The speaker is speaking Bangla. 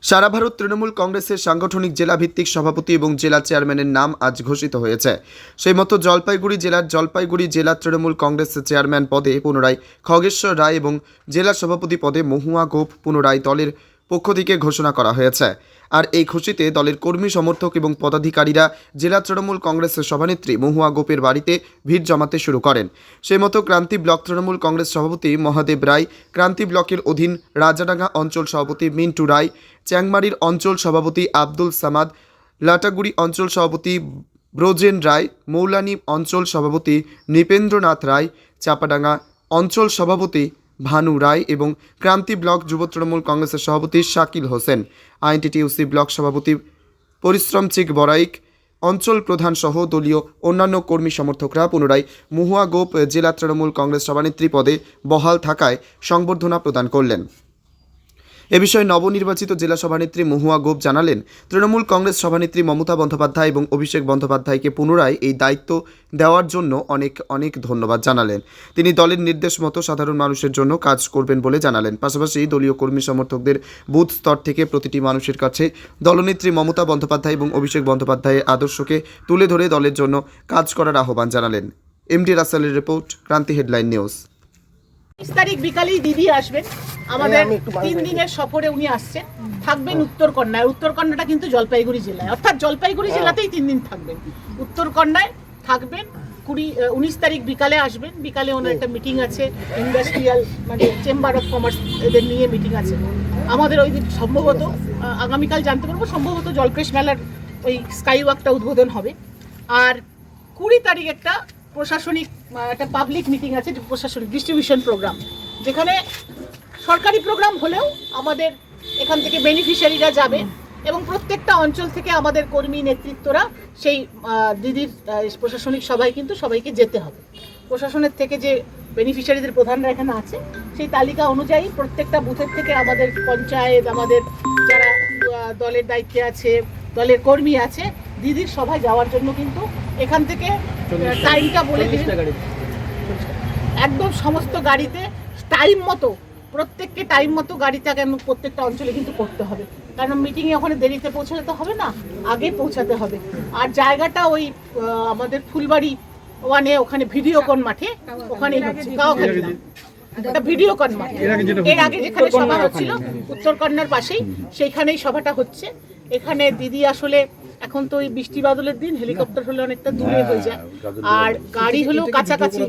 সারা ভারত তৃণমূল কংগ্রেসের সাংগঠনিক জেলা ভিত্তিক সভাপতি এবং জেলা চেয়ারম্যানের নাম আজ ঘোষিত হয়েছে। সেই মতো জলপাইগুড়ি জেলা তৃণমূল কংগ্রেস চেয়ারম্যান পদে পুনরায় খগেশ্বর রায় এবং জেলা সভাপতি পদে মহুয়া গোপ পুনরায় দলের পক্ষ থেকে ঘোষণা করা হয়েছে। আর এই খুশিতে দলের কর্মী সমর্থক এবং পদাধিকারীরা জেলা তৃণমূল কংগ্রেসের সভানেত্রী মহুয়া গোপের বাড়িতে ভিড় জমাতে শুরু করেন। সেই মতো ক্রান্তি ব্লক তৃণমূল কংগ্রেস সভাপতি মহাদেব রায়, ক্রান্তি ব্লকের অধীন রাজাডাঙ্গা অঞ্চল সভাপতি মিন্টু রায়, চ্যাংমারির অঞ্চল সভাপতি আব্দুল সামাদ, লাটাগুড়ি অঞ্চল সভাপতি ব্রজেন রায়, মৌলানি অঞ্চল সভাপতি নৃপেন্দ্রনাথ রায়, চাপাডাঙ্গা অঞ্চল সভাপতি ভানু রায় এবং ক্রান্তি ব্লক যুব তৃণমূল কংগ্রেসের সভাপতি শাকিল হোসেন, আইএনটিটিউসি ব্লক সভাপতি পরিশ্রম চিক বরাইক, অঞ্চল প্রধান সহ দলীয় অন্যান্য কর্মী সমর্থকরা পুনরায় মহুয়া গোপ জেলা তৃণমূল কংগ্রেস সভানেত্রী পদে বহাল থাকায় সংবর্ধনা প্রদান করলেন। এ বিষয়ে নবনির্বাচিত জেলা সভানেত্রী মহুয়া গোপ জানালেন, তৃণমূল কংগ্রেস সভানেত্রী মমতা বন্দ্যোপাধ্যায় এবং অভিষেক বন্দ্যোপাধ্যায়কে পুনরায় এই দায়িত্ব দেওয়ার জন্য অনেক অনেক ধন্যবাদ জানালেন। তিনি দলের নির্দেশ মতো সাধারণ মানুষের জন্য কাজ করবেন বলে জানালেন। পাশাপাশি দলীয় কর্মী সমর্থকদের বুথ স্তর থেকে প্রতিটি মানুষের কাছে দলনেত্রী মমতা বন্দ্যোপাধ্যায় এবং অভিষেক বন্দ্যোপাধ্যায়ের আদর্শকে তুলে ধরে দলের জন্য কাজ করার আহ্বান জানালেন। এমডি রাসেলের রিপোর্ট, ক্রান্তি হেডলাইন নিউজ। 30 তারিখ বিকালেই দিদি আসবেন। আমাদের 3 দিনের সফরে উনি আসছেন, থাকবেন উত্তরকন্যায়। উত্তরকন্যাটা কিন্তু জলপাইগুড়ি জেলায়, অর্থাৎ জলপাইগুড়ি জেলাতেই 3 দিন থাকবেন। উত্তরকন্যায় থাকবেন। 19 তারিখ বিকালে আসবেন। বিকালে ওনার একটা মিটিং আছে, ইন্ডাস্ট্রিয়াল মানে চেম্বার অফ কমার্স এদের নিয়ে মিটিং আছে আমাদের। ওই দিন সম্ভবত আগামীকাল জানতে পারবো, সম্ভবত জলক্রেশ মেলার ওই স্কাই ওয়াকটা উদ্বোধন হবে। আর 20 তারিখ একটা প্রশাসনিক একটা পাবলিক মিটিং আছে, প্রশাসনিক ডিস্ট্রিবিউশন প্রোগ্রাম, যেখানে সরকারি প্রোগ্রাম হলেও আমাদের এখান থেকে বেনিফিশিয়ারিরা যাবে এবং প্রত্যেকটা অঞ্চল থেকে আমাদের কর্মী নেতৃত্বরা সেই দিদির প্রশাসনিক সভায় কিন্তু সবাইকে যেতে হবে। প্রশাসনের থেকে যে বেনিফিশিয়ারিদের প্রধানরা এখানে আছে, সেই তালিকা অনুযায়ী প্রত্যেকটা বুথের থেকে আমাদের পঞ্চায়েত, আমাদের যারা দলের দায়িত্বে আছে, দলের কর্মী আছে, দিদির সভায় যাওয়ার জন্য কিন্তু এখান থেকে টাইমটা বলে দিন, একদম সমস্ত গাড়িতে টাইম মতো, প্রত্যেককে টাইম মতো গাড়িটাকে প্রত্যেকটা অঞ্চলে কিন্তু করতে হবে। কারণ মিটিংয়ে ওখানে দেরিতে পৌঁছালে তো হবে না, আগে পৌঁছাতে হবে। আর জায়গাটা ওই আমাদের ফুলবাড়ি ওখানে ভিডিওকন মাঠে, ওখানে ভিডিওকন মাঠে এর আগে যেখানে সভা হচ্ছিল উত্তরকন্যার পাশেই, সেইখানেই সভাটা হচ্ছে। এখানে দিদি আসলে এখন তো ওই বৃষ্টি বাদলের দিন, হেলিকপ্টার হলে অনেকটা দূরে হয়ে যায়, আর গাড়ি হলেও কাছাকাছি।